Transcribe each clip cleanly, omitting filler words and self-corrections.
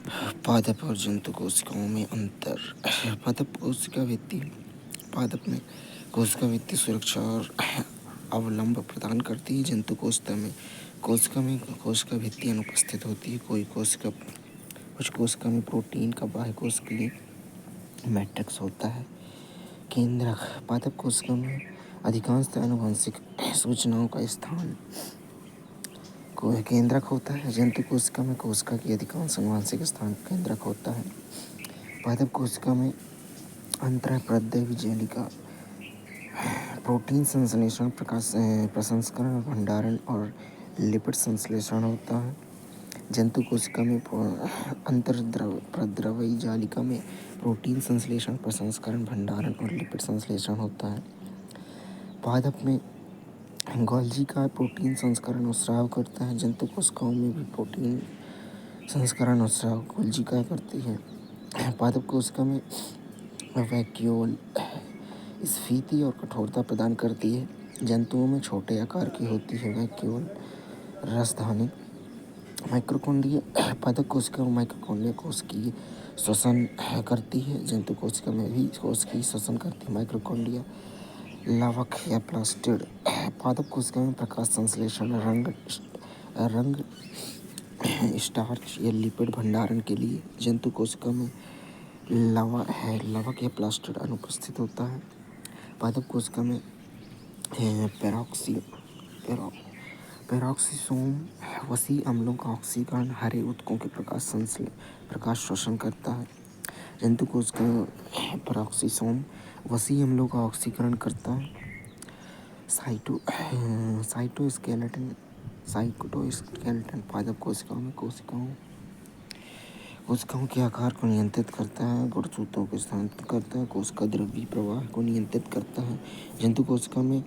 पादप और जंतु कोशिकाओं में अंतर। पादप कोशिका भित्ति पादप में कोशिका भित्ति सुरक्षा और अवलंब प्रदान करती है। जंतु कोशिका में कोशिका भित्ति अनुपस्थित होती है। कुछ कोशिका में प्रोटीन का बाह्य कोश के लिए मैट्रिक्स होता है। केंद्रक पादप कोशिका में अधिकांशतः आनुवंशिक सूचनाओं का स्थान केंद्रक होता है। जंतु कोशिका में कोशिका की अधिकांश आनुवंशिक स्थान केंद्रक होता है। पादप कोशिका में अंतःप्रद्रव्य जेलिका प्रोटीन संश्लेषण प्रसंस्करण और भंडारण और लिपिड संश्लेषण होता है। जंतु कोशिका में अंतःप्रद्रव्य जालिका में प्रोटीन संश्लेषण प्रसंस्करण भंडारण और लिपिड संश्लेषण होता है। पादप में गोल्गी का प्रोटीन संस्करण और स्राव करता है। जंतु कोशिकाओं में भी प्रोटीन संस्करण और स्राव गोल्गी का करती है। पादप कोशिका में वैक्यूल स्फीति और कठोरता प्रदान करती है। जंतुओं में छोटे आकार की होती है। वैक्यूल रसधानी माइक्रोकॉन्ड्रिया पादप कोशिका में माइक्रोकॉन्ड्रिया कोशिकीय श्वसन करती है। जंतु कोशिका में भी कोशिकीय श्वसन करती है। माइक्रोकॉन्ड्रिया लावक या प्लास्टिड पादप कोशिका में प्रकाश संश्लेषण रंग स्टार्च या लिपिड भंडारण के लिए। जंतु कोशिका में लावक या प्लास्टिड अनुपस्थित होता है। पादप कोशिका में पेरोक्सिसोम वसी अम्लों का ऑक्सीकरण हरे ऊतकों के प्रकाश शोषण करता है। जंतु कोशिका में पेरोक्सिसोम वसी अम्लों का ऑक्सीकरण करता है। साइटोस्केलेटन पादप कोशिकाओं में कोशिकाओं के आकार को नियंत्रित करता है। गुणसूत्रों को स्थानांतरित करता है। कोशिका द्रव्य प्रवाह को नियंत्रित करता है। जंतु कोशिका में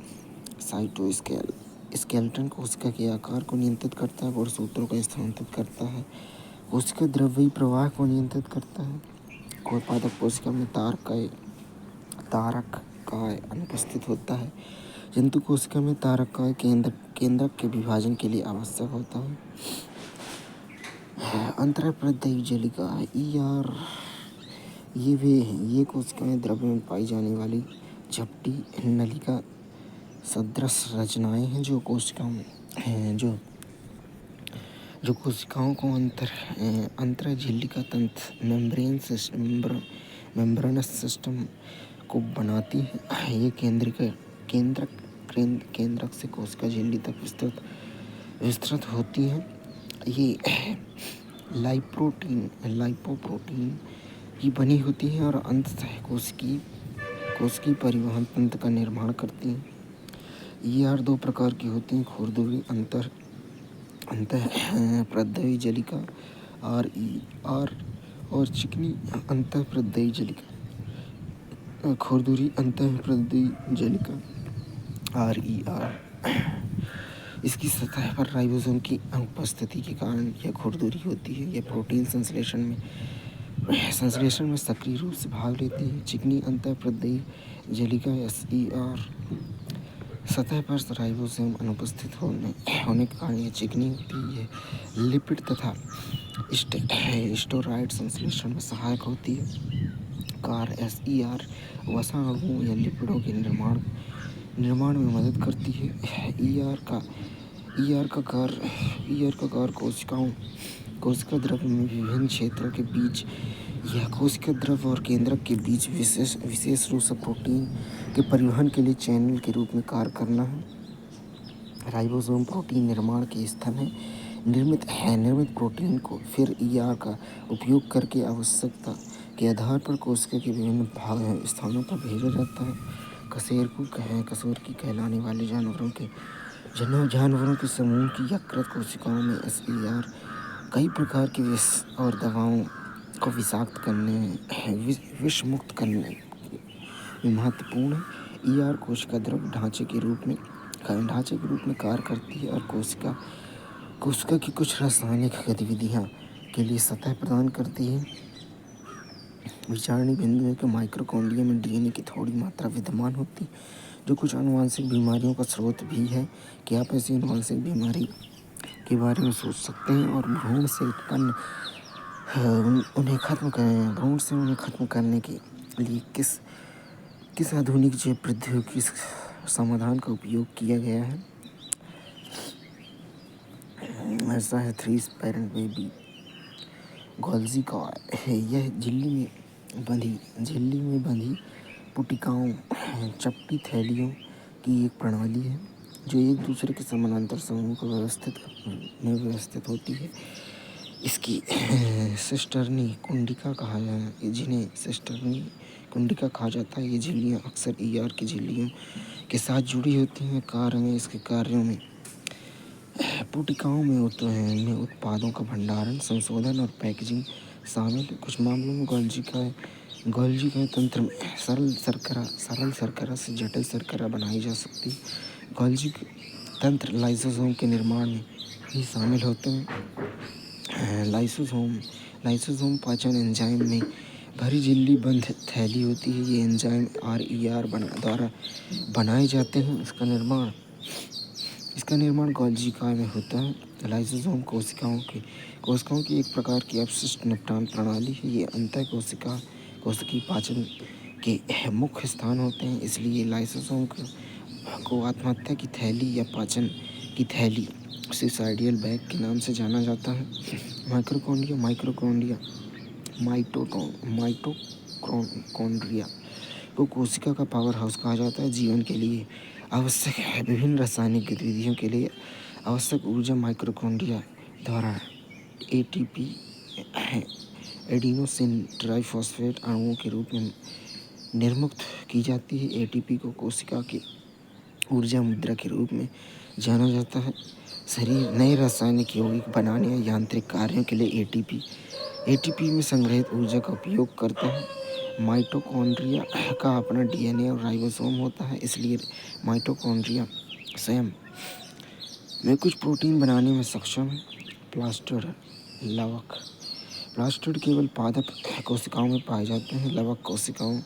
साइटोस्केलेटन कोशिका के आकार को नियंत्रित करता है। गुणसूत्रों को स्थानांतरित करता है। कोशिका द्रव्य प्रवाह को नियंत्रित करता है। पादप कोशिका में तारक काय अनुपस्थित होता है। जंतु कोशिका में तारक काय केंद्रक के विभाजन के लिए आवश्यक होता है। अंतःप्रद्रव्य जेलिका ER ये कोशिकाएं द्रव्य में पाई जाने वाली झपटी नलिका सदृश रचनाएं हैं जो कोशिकाओं को अंतःझिल्लिका तंत्र मेम्ब्रेनस सिस्टम को बनाती हैं। ये केंद्रक से कोशिका झिल्ली तक विस्तृत होती हैं। ये लाइपोप्रोटीन की बनी होती है और अंततः कोशिकीय परिवहन तंत्र का निर्माण करती हैं। ER 2 प्रकार की होती हैं। खुरदुरी अंतःप्रद्रव्य जेलिका RER और चिकनी अंतःप्रद्रव्य जेलिका। खुरदुरी अंतःप्रद्रव्य जेलिका RER इसकी सतह पर राइबोसोम की अनुपस्थिति के कारण यह खुरदुरी होती है। यह प्रोटीन संश्लेषण में सक्रिय रूप से भाग लेती है। चिकनी अंतःप्रद्रव्य जेलिका SER सतह पर राइबोसोम अनुपस्थित होने के कारण यह चिकनी होती है। लिपिड तथा स्टेरॉयड संश्लेषण में सहायक होती है। SER वसा अणुओं या लिपिडों के निर्माण में मदद करती है। ER का कार्य कोशिका द्रव्य में विभिन्न क्षेत्रों के बीच या कोशिका द्रव्य और केंद्रक के बीच विशेष रूप से प्रोटीन के परिवहन के लिए चैनल के रूप में कार्य करना है। राइबोसोम प्रोटीन निर्माण के स्थल है। निर्मित प्रोटीन को फिर ER का उपयोग करके आवश्यकता के आधार पर कोशिका के विभिन्न स्थानों पर भेजा जाता है। कशेरुकी कहलाने वाले जानवरों के समूह की यकृत कोशिकाओं में SER कई प्रकार के विष और दवाओं को विषमुक्त करने में महत्वपूर्ण है। ER कोशिका द्रव्य ढांचे के रूप में कार्य करती है और कोशिका की कुछ रासायनिक गतिविधियां के लिए सतह प्रदान करती है। विचारणीय बिंदु है कि माइक्रोकॉन्ड्रिया में DNA की थोड़ी मात्रा विद्यमान होती है जो कुछ आनुवंशिक बीमारियों का स्रोत भी है। क्या आप ऐसी आनुवंशिक बीमारी के बारे में सोच सकते हैं? और भ्रूण से उत्पन्न उन्हें ख़त्म करें, भ्रूण से उन्हें ख़त्म करने के लिए किस किस आधुनिक जैव प्रौद्योगिकी समाधान का उपयोग किया गया है? ऐसा है 3 पेरेंट बेबी गोल्जी कॉय है। यह झिल्ली में बंधी पुटिकाओं चपटी थैलियों की एक प्रणाली है जो एक दूसरे के समानांतर समूह को व्यवस्थित होती है। इसकी सिस्टर्नी कुंडिका जिन्हें सिस्टर्नी कुंडिका कहा जाता है। ये झिल्लियाँ अक्सर ईआर की झिल्लियों के साथ जुड़ी होती हैं। कार्य में इसके कार्यों में पुटिकाओं में उत्पादों का भंडारण, संशोधन और पैकेजिंग शामिल है। कुछ मामलों में गोल्जी का तंत्र में सरल शर्करा से जटिल शर्करा बनाई जा सकती है। गोल्जी तंत्र लाइसोसोम के निर्माण में भी शामिल होते हैं। लाइसोसोम पाचन एंजाइम में भरी झिल्ली बंद थैली होती है। ये एंजाइम RER द्वारा बनाए जाते हैं। इसका निर्माण गोल्जी में होता है। लाइसोसोम कोशिकाओं की एक प्रकार की अपशिष्ट निपटान प्रणाली है। ये अंतः कोशिकीय पाचन के मुख्य स्थान होते हैं। इसलिए लाइसोसोम को आत्महत्या की थैली या पाचन की थैली सुसाइडियल बैग के नाम से जाना जाता है। माइटोकॉन्ड्रिया को कोशिका का पावर हाउस कहा जाता है। जीवन के लिए आवश्यक विभिन्न रासायनिक गतिविधियों के लिए आवश्यक ऊर्जा माइटोकॉन्ड्रिया द्वारा ATP एडिनोसिन ट्राइफॉस्फेट अणुओं के रूप में निर्मुक्त की जाती है। ATP को कोशिका की ऊर्जा मुद्रा के रूप में जाना जाता है। शरीर नए रासायनिक यौगिक बनाने या यांत्रिक कार्यों के लिए ATP में संग्रहित ऊर्जा का उपयोग करता है। माइटोकॉन्ड्रिया का अपना DNA और राइबोसोम होता है। इसलिए माइटोकॉन्ड्रिया स्वयं में कुछ प्रोटीन बनाने में सक्षम है। प्लास्टिड केवल पादप कोशिकाओं में पाए जाते हैं। लवक कोशिकाओं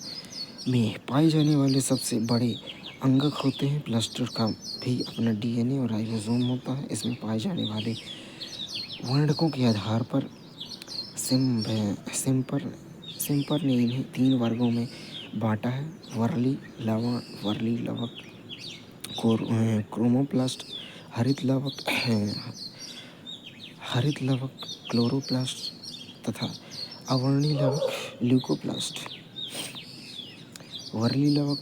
में पाए जाने वाले सबसे बड़े अंगक होते हैं। प्लास्टिड का भी अपना DNA और राइबोसोम होता है। इसमें पाए जाने वाले वर्णकों के आधार पर सिम्पर ने इन्हें 3 वर्गों में बांटा है: वर्ली लवक, क्रोमोप्लास्ट, हरित लवक क्लोरोप्लास्ट तथा अवर्णी लवक ल्यूकोप्लास्ट। वर्ली लवक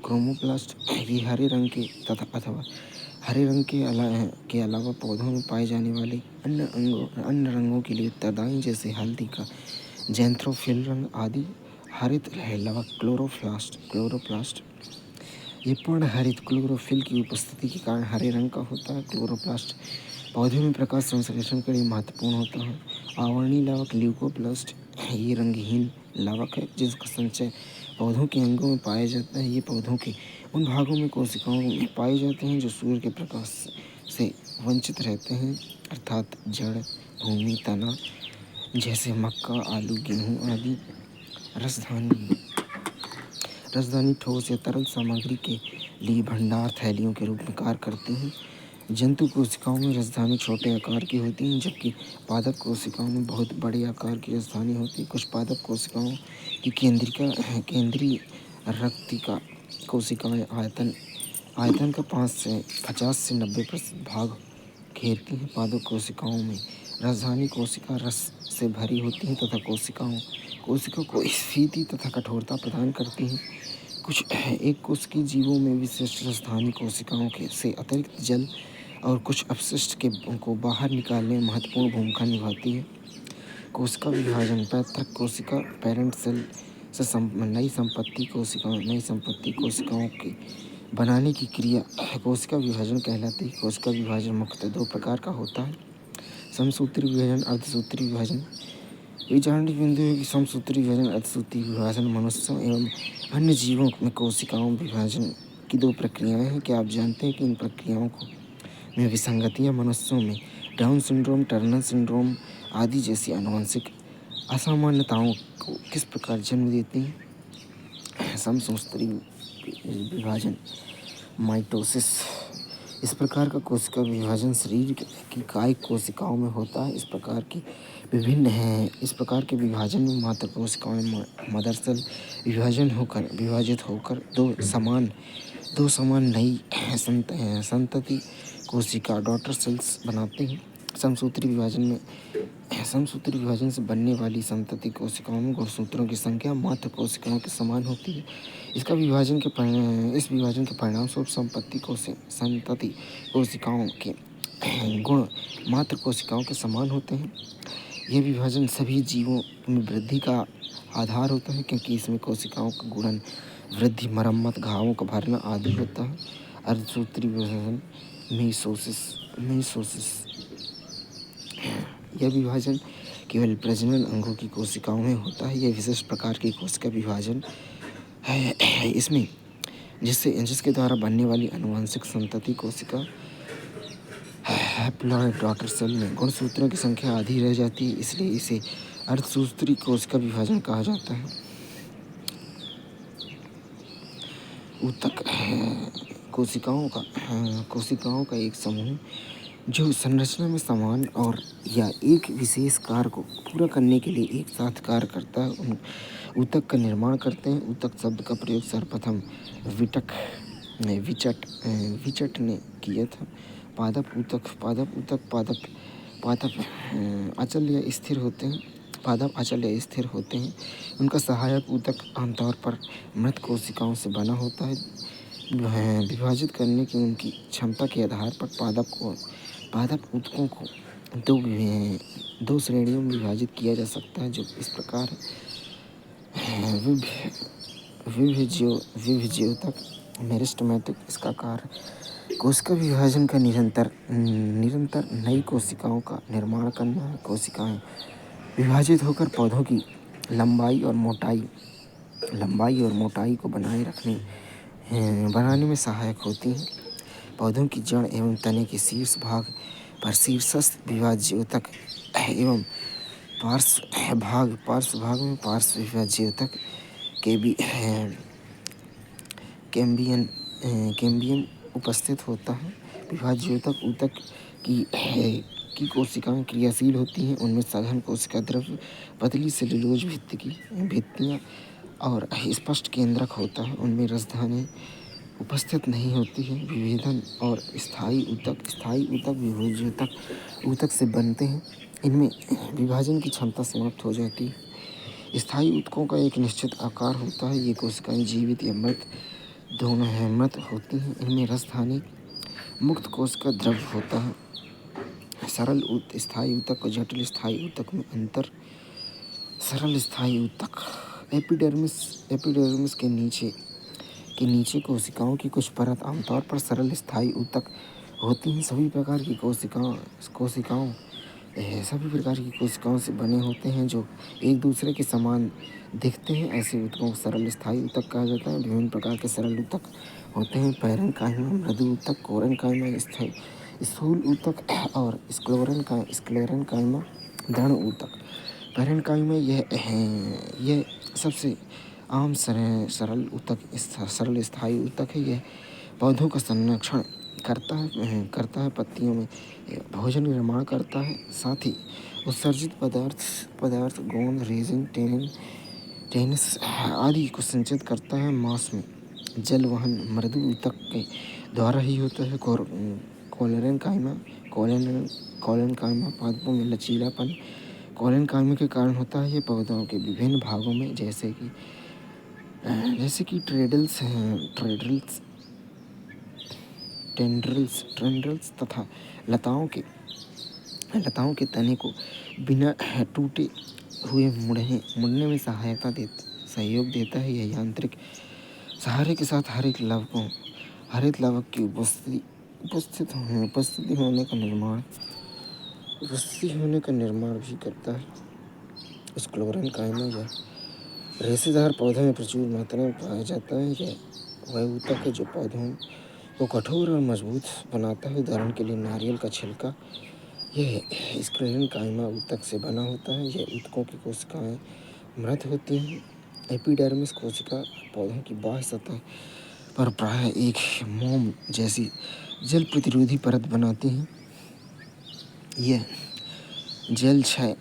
क्रोमोप्लास्ट ये हरे रंग के अलावा पौधों में पाए जाने वाले अन्य रंगों के लिए उत्तरदायी, जैसे हल्दी का ज़ैंथोफिल रंग आदि। हरित लवक क्लोरोप्लास्ट ये पूर्ण हरित क्लोरोफिल की उपस्थिति के कारण हरे रंग का होता है। क्लोरोप्लास्ट पौधे में प्रकाश संश्लेषण के लिए महत्वपूर्ण होता है। आवर्णी लवक ल्यूकोप्लास्ट ये रंगहीन लवक है जिसका संचय पौधों के अंगों में पाया जाता है। ये पौधों के उन भागों में कोशिकाओं में पाए जाते हैं जो सूर्य के प्रकाश से वंचित रहते हैं, अर्थात जड़, भूमि, तना, जैसे मक्का, आलू, गेहूँ आदि। राजधानी ठोस या तरल सामग्री के लिए भंडार थैलियों के रूप में कार्य करती हैं। जंतु कोशिकाओं में राजधानी छोटे आकार की होती हैं, जबकि पादप कोशिकाओं में बहुत बड़े आकार की राजधानी होती है। कुछ पादप कोशिकाओं की केंद्रीय रक्तिका कोशिकाएं आयतन का 50 से 90% भाग घेरती हैं। पादप कोशिकाओं में राजधानी कोशिका रस से भरी होती हैं तथा कोशिका को स्फीति तथा कठोरता प्रदान करती हैं। कुछ एक कोशिकीय जीवों में विशिष्ट राजधानी कोशिकाओं से अतिरिक्त जल और कुछ अपशिष्ट को बाहर निकालने में महत्वपूर्ण भूमिका निभाती है। कोशिका विभाजन। पैतृक कोशिका पेरेंट सेल से नई संपत्ति कोशिकाओं के बनाने की क्रिया कोशिका विभाजन कहलाती है। कोशिका विभाजन मुख्यतः 2 प्रकार का होता है: समसूत्री विभाजन, अर्धसूत्री विभाजन। विचारणीय बिंदु है कि समसूत्री विभाजन, अर्धसूत्री विभाजन मनुष्यों एवं अन्य जीवों में कोशिकाओं विभाजन की 2 प्रक्रियाएं हैं। क्या आप जानते हैं कि इन प्रक्रियाओं में विसंगतियां मनुष्यों में डाउन सिंड्रोम, टर्नर सिंड्रोम आदि जैसी आनुवंशिक असामान्यताओं को किस प्रकार जन्म देती हैं? समसूत्री विभाजन माइटोसिस इस प्रकार का कोशिका विभाजन शरीर की कायिक कोशिकाओं में होता है। इस प्रकार के विभाजन में मात्र कोशिकाओं में मदर सेल विभाजित होकर दो समान नई संतति कोशिका डॉटर सेल्स बनाते हैं। समसूत्री विभाजन से बनने वाली संतति कोशिकाओं में गुणसूत्रों की संख्या मात्र कोशिकाओं के समान होती है। इस विभाजन के परिणामस्वरूप संतति कोशिकाओं के गुण मात्र कोशिकाओं के समान होते हैं। यह विभाजन सभी जीवों में वृद्धि का आधार होता है, क्योंकि इसमें कोशिकाओं का गुणन, वृद्धि, मरम्मत, घावों का भरना आदि होता है। अर्धसूत्री विभाजन मेसोसिस यह विभाजन केवल प्रजनन अंगों की कोशिकाओं में होता है। यह विशेष प्रकार की कोशिका विभाजन है इसमें जिसके द्वारा बनने वाली आनुवंशिक संतति कोशिका हैप्लॉइड डॉटर सेल में गुणसूत्रों की संख्या आधी रह जाती है, इसलिए इसे अर्धसूत्री कोशिका विभाजन कहा जाता है। ऊतक कोशिकाओं का एक समूह जो संरचना में समान और या एक विशेष कार्य को पूरा करने के लिए एक साथ कार्य करता है, उन ऊतक का निर्माण करते हैं। ऊतक शब्द का प्रयोग सर्वप्रथम विचट ने किया था। पादप अचल या स्थिर होते हैं। उनका सहायक ऊतक आमतौर पर मृत कोशिकाओं से बना होता है। विभाजित करने की उनकी क्षमता के आधार पर पादप ऊतकों को दो श्रेणियों में विभाजित किया जा सकता है, जो इस प्रकार विभज्योतक, मेरिस्टेमेटिक। इसका कार्य कोशिका विभाजन का निरंतर नई कोशिकाओं का निर्माण करना है। कोशिकाएं विभाजित होकर पौधों की लंबाई और मोटाई को बनाने में सहायक होती हैं। पौधों की जड़ एवं तने के शीर्ष भाग पर शीर्षस्थ विभाज्योतक एवं पार्श्व भाग में पार्श्व विभाज्योतक कैम्बियम उपस्थित होता है। विभाज्योतक ऊतक की कोशिकाएं क्रियाशील होती हैं। उनमें सघन कोशिका द्रव्य, पतली सेलुलोज भित्तियाँ और स्पष्ट केंद्रक होता है। उनमें रसधानी उपस्थित नहीं होती है। विभेदन और स्थायी ऊतक विभज्योतक ऊतक से बनते हैं। इनमें विभाजन की क्षमता समाप्त हो जाती है। स्थायी ऊतकों का एक निश्चित आकार होता है। ये कोशिकाएं जीवित या मृत दोनों मृत होती हैं। इनमें रसधानी मुक्त कोशिका द्रव्य होता है। सरल स्थायी ऊतक और जटिल स्थायी ऊतक में अंतर। सरल स्थायी ऊतक एपिडर्मिस के नीचे कोशिकाओं की कुछ परत आमतौर पर सरल स्थायी ऊतक होती हैं। सभी प्रकार की कोशिकाओं से बने होते हैं, जो एक दूसरे के समान दिखते हैं। ऐसे ऊतकों को सरल स्थायी ऊतक कहा जाता है। विभिन्न प्रकार के सरल ऊतक होते हैं। पैरेन्काइमा, मृदु ऊतक, कोरेन्काइमा, स्थूल ऊतक और स्क्लेरेन्काइमा, दृढ़ ऊतक। पैरेन्काइमा यह सबसे आम सरल स्थायी ऊतक है। यह पौधों का संरक्षण करता है, पत्तियों में भोजन निर्माण करता है, साथ ही उत्सर्जित पदार्थ गोंद, रेजिन, टेनिस आदि को संचित करता है। मांस में जल वहन मृदु ऊतक के द्वारा ही होता है। कोलेनकाइमा पादपों में लचीलापन कोलेनकाइमा के कारण होता है। ये पौधों के विभिन्न भागों में जैसे कि टेंड्रिल्स तथा लताओं के तने को बिना टूटे हुए मुड़ने में सहयोग देता है। यह यांत्रिक सहारे के साथ हरित लवक की उपस्थिति होने का निर्माण भी करता है। स्क्लेरेन्काइमा या रेशेदार पौधों में प्रचुर मात्रा में पाया जाता है। यह वह ऊतक है जो पौधों को कठोर और मजबूत बनाता है। उदाहरण के लिए नारियल का छिलका यह स्क्लेरेन्काइमा ऊतक से बना होता है। यह ऊतकों की कोशिकाएं मृत होती हैं। एपिडर्मिस कोशिका पौधों की बाह्य सतह पर प्रायः एक मोम जैसी जल प्रतिरोधी परत बनाते हैं। यह जल क्षय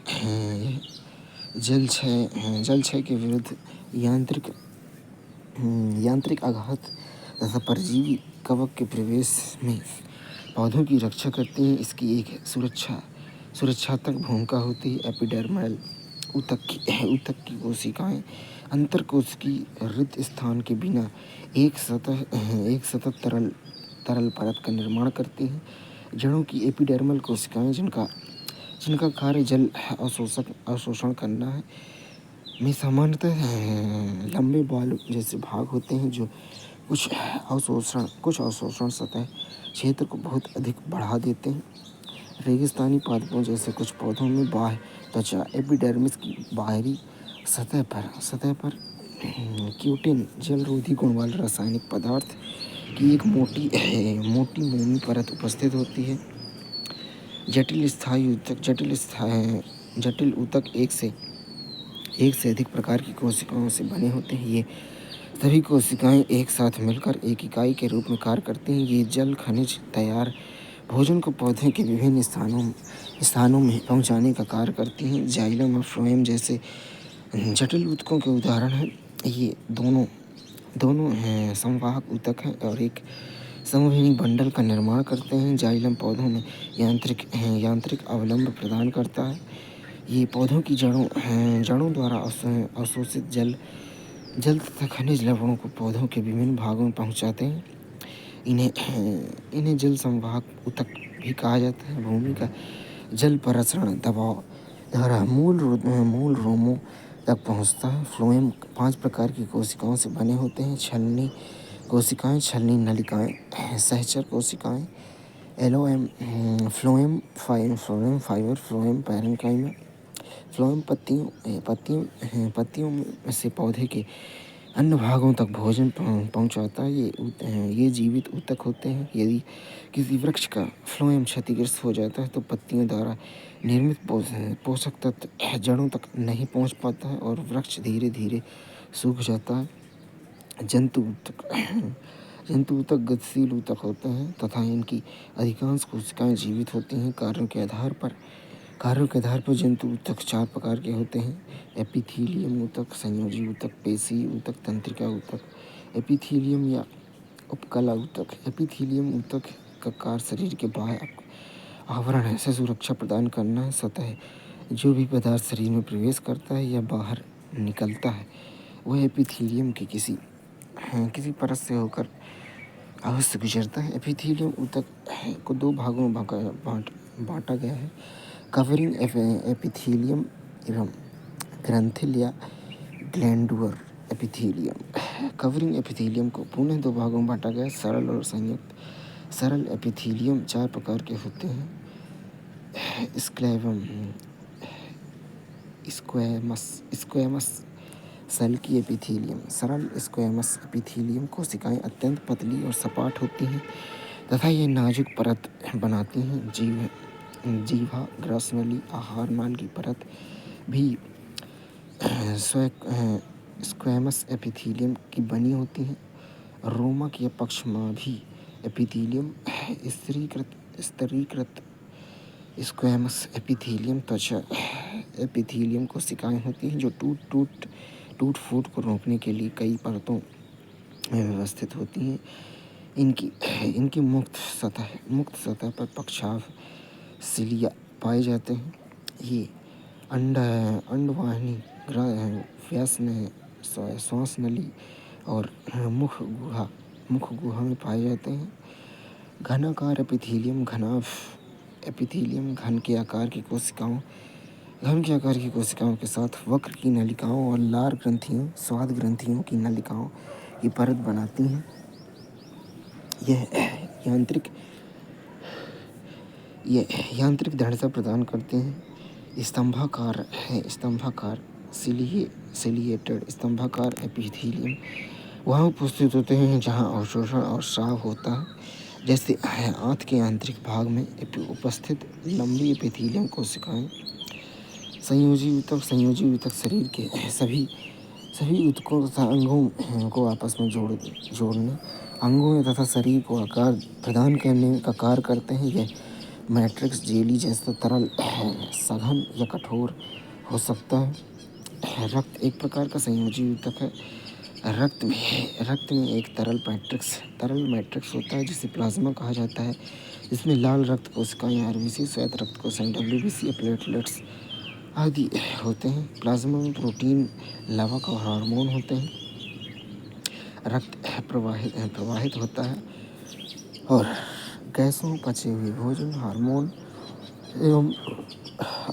जल क्षय के विरुद्ध यांत्रिक आघात तथा परजीवी कवक के प्रवेश में पौधों की रक्षा करते हैं। इसकी एक सुरक्षात्मक भूमिका होती है। एपिडर्मल ऊतक की कोशिकाएं अंतरकोशिकीय रिक्त स्थान के बिना एक सतत तरल परत का निर्माण करती हैं। जड़ों की एपिडर्मल कोशिकाएं जिनका कार्य जल अवशोषण करना है में सामान्यतः लंबे बाल जैसे भाग होते हैं जो कुछ अवशोषण सतह क्षेत्र को बहुत अधिक बढ़ा देते हैं। रेगिस्तानी पादपों जैसे कुछ पौधों में बाह्य त्वचा एपिडर्मिस की बाहरी सतह पर क्यूटिन जल रोधी गुण वाले रासायनिक पदार्थ की एक मोटी मोमी परत उपस्थित होती है। जटिल ऊतक एक से अधिक प्रकार की कोशिकाओं से बने होते हैं। ये सभी कोशिकाएं एक साथ मिलकर एक इकाई के रूप में कार्य करती हैं। ये जल खनिज तैयार भोजन को पौधे के विभिन्न स्थानों में पहुंचाने का कार्य करती हैं। जाइलम और फ्लोएम जैसे जटिल ऊतकों के उदाहरण हैं। ये दोनों संवाहक ऊतक हैं और एक समविहीन बंडल का निर्माण करते हैं। जाइलम पौधों में यांत्रिक अवलंब प्रदान करता है। ये पौधों की जड़ों द्वारा अवशोषित जल तथा खनिज लवणों को पौधों के विभिन्न भागों में पहुंचाते हैं। इन्हें जल संवाहक ऊतक भी कहा जाता है। भूमि का जल प्रसरण दबाव द्वारा मूल रोमों तक पहुंचता है। फ्लोएम 5 प्रकार की कोशिकाओं से बने होते हैं। छलनी कोशिकाएं, छलनी नलिकाएं, सहचर कोशिकाएं, एलोएम, phloem fibre, phloem parenchyma. Phloem पत्तियों में से पौधे के अन्य भागों तक भोजन पहुंचाता है। ये जीवित ऊतक होते हैं। यदि किसी वृक्ष का फ्लोएम क्षतिग्रस्त हो जाता है तो पत्तियों द्वारा निर्मित पोषक तत्व जड़ों तक नहीं पहुंच पाता है और वृक्ष धीरे धीरे सूख जाता है। जंतु ऊतक गतिशील ऊतक होते हैं तथा इनकी अधिकांश कोशिकाएं जीवित होती हैं। कार्यों के आधार पर जंतु ऊतक 4 प्रकार के होते हैं। एपिथीलियम ऊतक, संयोजी ऊतक, पेशी ऊतक, तंत्रिका ऊतक। एपिथीलियम या उपकला ऊतक। एपिथीलियम ऊतक का कार्य शरीर के बाह्य आवरण से सुरक्षा प्रदान करना है। सतह जो भी पदार्थ शरीर में प्रवेश करता है या बाहर निकलता है वह एपिथीलियम के किसी परत से होकर अवश्य गुजरता है। एपिथीलियम ऊतक को 2 भागों में बांटा गया है। कवरिंग एपिथीलियम एवं ग्रंथिल या ग्लैंडुलर एपिथीलियम। कवरिंग एपिथीलियम को पुनः 2 भागों में बांटा गया है, सरल और संयुक्त। सरल एपिथीलियम 4 प्रकार के होते हैं। स्क्वैमस सेल की एपिथीलियम। सरल स्क्वैमस एपिथीलियम कोशिकाएं अत्यंत पतली और सपाट होती हैं तथा ये नाजुक परत बनाती हैं। जीवा ग्रसनली आहार नाल की परत भी स्क्वैमस एपिथीलियम की बनी होती है। रोमक या पक्षमाभी एपिथीलियम स्तरीकृत स्क्वैमस एपिथीलियम त्वचा एपिथीलियम कोशिकाएं होती हैं जो टूट फूट को रोकने के लिए कई परतों में व्यवस्थित होती हैं। इनकी मुक्त सतह पर पक्षाभ सिलिया पाए जाते हैं। ये अंडवाहिनी, श्वास नली और मुख गुहा में पाए जाते हैं। घनाकार एपिथीलियम। घनाभ एपिथीलियम घन के आकार की कोशिकाओं के साथ वक्र की नलिकाओं और लार ग्रंथियों, स्वाद ग्रंथियों की नलिकाओं की परत बनाती हैं। यह यांत्रिक दृढ़ता प्रदान करते हैं। स्तंभाकार सिलिएटेड स्तंभाकार एपिथीलियम वहाँ उपस्थित होते हैं जहाँ अवशोषण और स्राव होता है, जैसे आंत के आंतरिक भाग में उपस्थित लंबी एपिथीलियम कोशिकाएं। संयोजी ऊतक शरीर के सभी ऊतकों तथा अंगों को आपस में जोड़ने अंगों में तथा शरीर को आकार प्रदान करने का कार्य करते हैं। यह मैट्रिक्स जेली जैसा तरल, सघन या कठोर हो सकता है। रक्त एक प्रकार का संयोजी ऊतक है। रक्त में एक तरल मैट्रिक्स होता है जिसे प्लाज्मा कहा जाता है। इसमें लाल रक्त कोशिकाएं, आरबीसी, श्वेत रक्त कोशिकाएं, डब्ल्यूबीसी, प्लेटलेट्स आदि होते हैं। प्लाज्मा में प्रोटीन, लवक और हार्मोन होते हैं। रक्त प्रवाहित होता है और गैसों, पचे हुए भोजन, हार्मोन एवं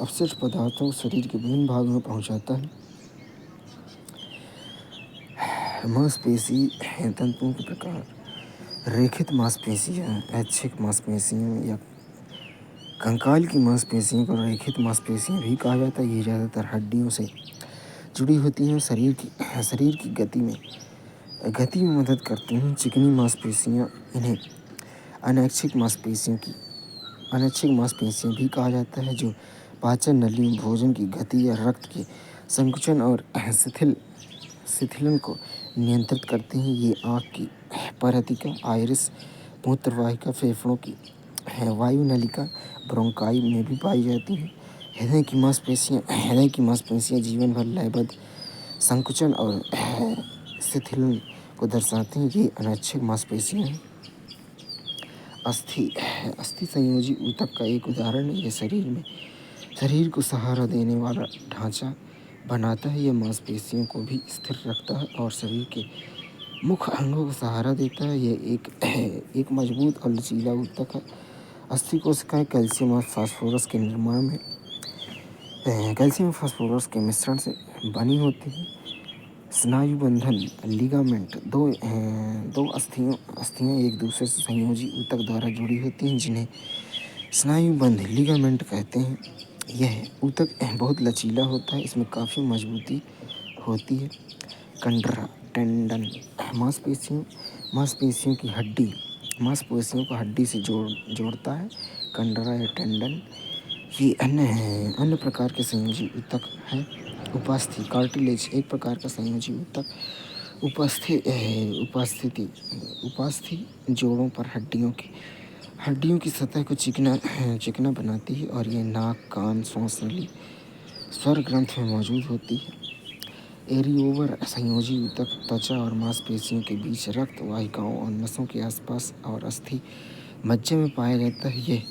अपशिष्ट पदार्थों को शरीर के विभिन्न भागों में पहुंचाता है। मांसपेशी तंतुओं के प्रकार: रेखित मांसपेशियां, ऐच्छिक मांसपेशियां या कंकाल की मांसपेशियों को रेखित मांसपेशियां भी कहा जाता है। ये ज़्यादातर हड्डियों से जुड़ी होती हैं। शरीर की गति में मदद करती हैं। चिकनी मांसपेशियां, इन्हें अनैच्छिक मांसपेशियां भी कहा जाता है, जो पाचन नली, भोजन की गति या रक्त के संकुचन और शिथिलन को नियंत्रित करती हैं। ये आँख की परहतिका, आइरिस, मूत्रवाहिका, फेफड़ों की वायु नलिका, ब्रोंकाई में भी पाई जाती हैं। हृदय की मांसपेशियां जीवन भर लयबद्ध संकुचन और शिथिलन को दर्शाती हैं। ये अनैच्छिक मांसपेशियां हैं। अस्थि संयोजी ऊतक का एक उदाहरण है। यह शरीर को सहारा देने वाला ढांचा बनाता है। यह मांसपेशियों को भी स्थिर रखता है और शरीर के मुख्य अंगों को सहारा देता है। यह एक मजबूत और लचीला ऊतक है। अस्थि कोशिकाएं कैल्शियम और फास्फोरस के मिश्रण से बनी होती हैं। स्नायु बंधन, लिगामेंट, दो अस्थियां एक दूसरे से संयोजी ऊतक द्वारा जुड़ी होती हैं, जिन्हें स्नायुबंध, लिगामेंट कहते हैं। यह ऊतक बहुत लचीला होता है। इसमें काफ़ी मजबूती होती है। कंडरा, टेंडन, मांसपेशियों को हड्डी से जोड़ता है। कंडरा या टेंडन ये अन्य प्रकार के संयोजी ऊतक है। उपास्थि, कार्टिलेज, एक प्रकार का संयोजी ऊतक। उपास्थि जोड़ों पर हड्डियों की सतह को चिकना बनाती है और ये नाक, कान, श्वास नली, स्वर ग्रंथ में मौजूद होती है। एरियोवर संयोजी ऊतक त्वचा और मांसपेशियों के बीच, रक्त वाहिकाओं और नसों के आसपास और अस्थि मज्जा में पाया जाता है। यह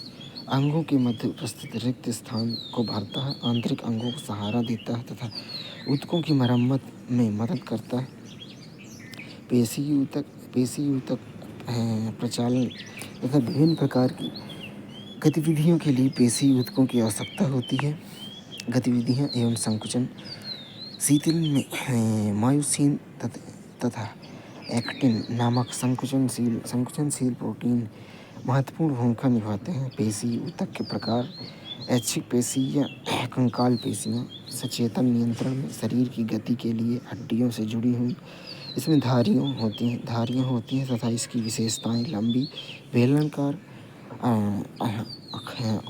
अंगों के मध्य उपस्थित रिक्त स्थान को भरता है, आंतरिक अंगों को सहारा देता है तथा ऊतकों की मरम्मत में मदद करता है। पेशी ऊतक प्रचालन तथा विभिन्न प्रकार की गतिविधियों के लिए पेशी ऊतकों की आवश्यकता होती है। गतिविधियाँ एवं संकुचन: शीतलन में मायोसिन तथा एक्टिन नामक संकुचनशील प्रोटीन महत्वपूर्ण भूमिका निभाते हैं। पेशी ऊतक के प्रकार: ऐच्छिक पेशी या कंकाल पेशियाँ सचेतन नियंत्रण में शरीर की गति के लिए हड्डियों से जुड़ी हुई। इसमें धारियाँ होती हैं तथा इसकी विशेषताएं लंबी, बेलनाकार,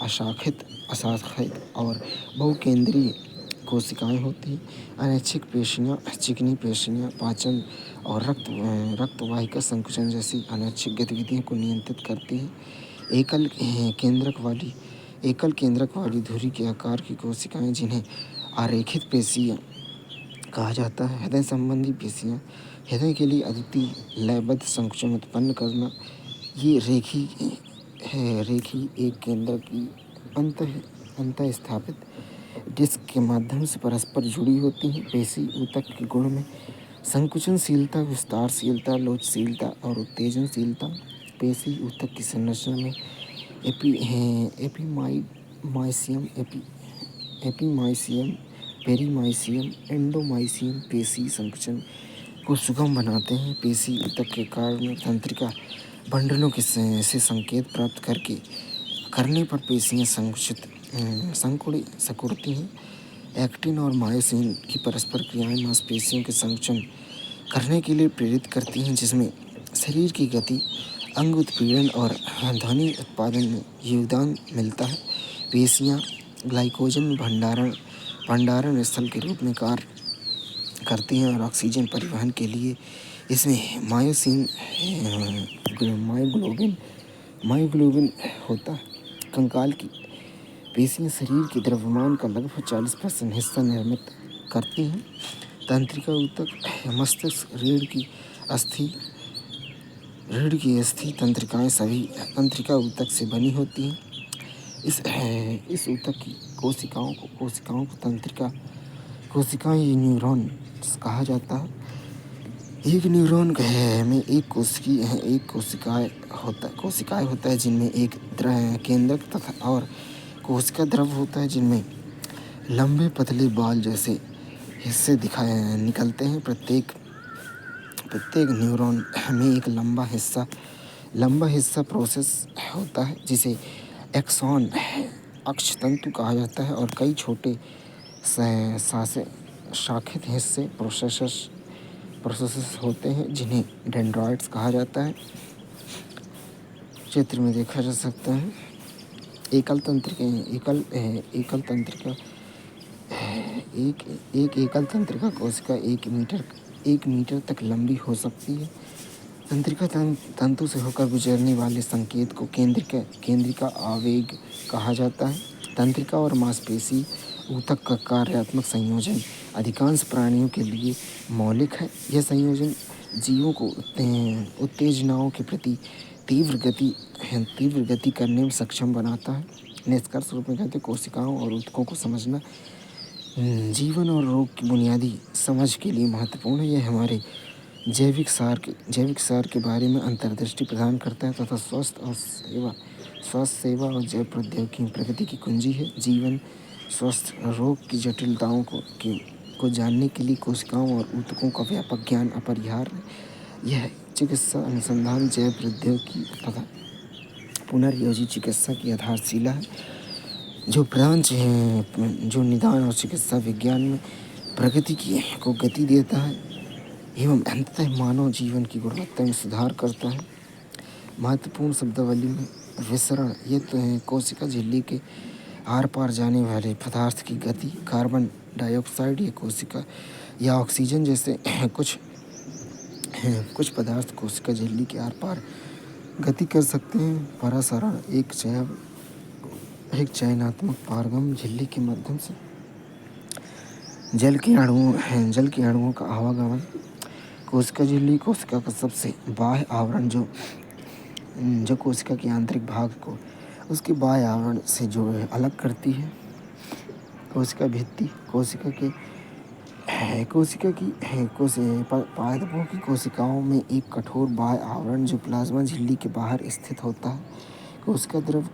अशाखित और बहुकेंद्रीय कोशिकाएं होती हैं। अनैच्छिक पेशियाँ, चिकनी पेशियाँ पाचन और रक्त वाहिका संकुचन जैसी अनैच्छिक गतिविधियों को नियंत्रित करती हैं। एकल केंद्रक वाली धुरी के आकार की कोशिकाएं, जिन्हें आरेखित पेशियाँ कहा जाता है। हृदय संबंधी पेशियाँ: हृदय के लिए अद्वितीय लयबद्ध संकुचन उत्पन्न करना। ये रेखी एक केंद्र की अंतः स्थापित डिस्क के माध्यम से परस्पर जुड़ी होती हैं। पेशी ऊतक के गुण में संकुचनशीलता, विस्तारशीलता, लोचशीलता और उत्तेजनशीलता। पेशी ऊतक की संरचना में एपीमाइसियम, पेरीमाइसियम, एंडोमाइसियम पेशी संकुचन को सुगम बनाते हैं। पेशी ऊतक के कारण तंत्रिका बंडलों से संकेत प्राप्त करने पर पेशियाँ सिकुड़ती हैं। एक्टिन और मायोसिन की परस्पर क्रियाएं मांसपेशियों के संकुचन करने के लिए प्रेरित करती हैं, जिसमें शरीर की गति, अंग उत्पीड़न और ध्वनि उत्पादन में योगदान मिलता है। पेशियाँ ग्लाइकोजन भंडारण स्थल के रूप में कार्य करती हैं और ऑक्सीजन परिवहन के लिए इसमें मायोग्लोबिन मायोग्लोबिन होता है। कंकाल की पेशियाँ शरीर के द्रव्यमान का लगभग 40% हिस्सा निर्मित करती हैं। तंत्रिका ऊतक मस्तिष्क रीढ़ की अस्थि तंत्रिकाएं सभी तंत्रिका ऊतक से बनी होती हैं। इस ऊतक की कोशिकाओं को तंत्रिका कोशिकाएं या न्यूरॉन्स कहा जाता है। एक न्यूरॉन में एक कोशिकाएं होता है जिनमें एक केंद्रक तथा और कोशिका द्रव होता है जिनमें लंबे पतले बाल जैसे हिस्से निकलते हैं। प्रत्येक न्यूरॉन में एक लंबा हिस्सा प्रोसेस होता है जिसे एक्सॉन अक्षतंतु कहा जाता है और कई छोटे शाखित हिस्से प्रोसेसेस होते हैं जिन्हें डेंड्राइट्स कहा जाता है। चित्र में देखा जा सकता है एकल तंत्रिका एक एकल तंत्रिका कोशिका 1 मीटर तक लंबी हो सकती है। तंत्रिका तंतु से होकर गुजरने वाले संकेत को केंद्रिका आवेग कहा जाता है। तंत्रिका और मांसपेशी ऊतक का कार्यात्मक संयोजन अधिकांश प्राणियों के लिए मौलिक है। यह संयोजन जीवों को उत्तेजनाओं के प्रति तीव्र गति करने में सक्षम बनाता है। निष्कर्ष रूप में कहते हैं कोशिकाओं और ऊतकों को समझना जीवन और रोग की बुनियादी समझ के लिए महत्वपूर्ण है। यह हमारे जैविक सार के बारे में अंतर्दृष्टि प्रदान करता है तथा स्वास्थ्य सेवा और जैव प्रौद्योगिकी प्रगति की कुंजी है। जीवन स्वस्थ रोग की जटिलताओं को जानने के लिए कोशिकाओं और ऊतकों का व्यापक ज्ञान अपरिहार्य है। यह चिकित्सा अनुसंधान जैव प्रौद्योगिकी तथा पुनर्योजी चिकित्सा की आधारशिला है जो निदान और चिकित्सा विज्ञान में प्रगति को गति देता है एवं अंततः मानव जीवन की गुणवत्ता में सुधार करता है। महत्वपूर्ण शब्दावली में विसरण ये कोशिका झिल्ली के आर पार जाने वाले पदार्थ की गति, कार्बन डाइऑक्साइड या कोशिका या ऑक्सीजन जैसे कुछ पदार्थ कोशिका झिल्ली के आर पार गति कर सकते हैं। परासरण एक चयनात्मक पारगम झिल्ली के माध्यम से जल के अणुओं का आवागमन। कोशिका झिल्ली कोशिका का सबसे बाह्य आवरण जो कोशिका के आंतरिक भाग को उसके बाह्य आवरण से जो अलग करती है। कोशिका भित्ति पादपों की कोशिकाओं में एक कठोर बाह्य आवरण जो प्लाज्मा झिल्ली के बाहर स्थित होता है। कोशिका द्रव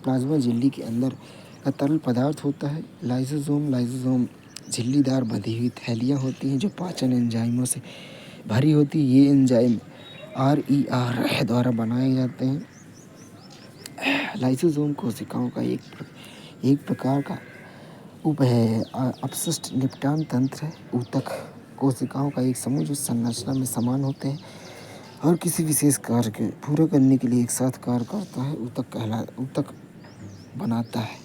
प्लाज्मा झिल्ली के अंदर का तरल पदार्थ होता है। लाइसोसोम झिल्लीदार बंधी हुई थैलियाँ होती हैं जो पाचन एंजाइमों से भरी होती है। ये एंजाइम RER द्वारा बनाए जाते हैं। लाइसोसोम कोशिकाओं का एक प्रकार का अपशिष्ट निपटान तंत्र है। ऊतक कोशिकाओं का एक समूह जो संरचना में समान होते हैं और किसी विशेष कार्य को पूरा करने के लिए एक साथ कार्य करता है ऊतक बनाता है।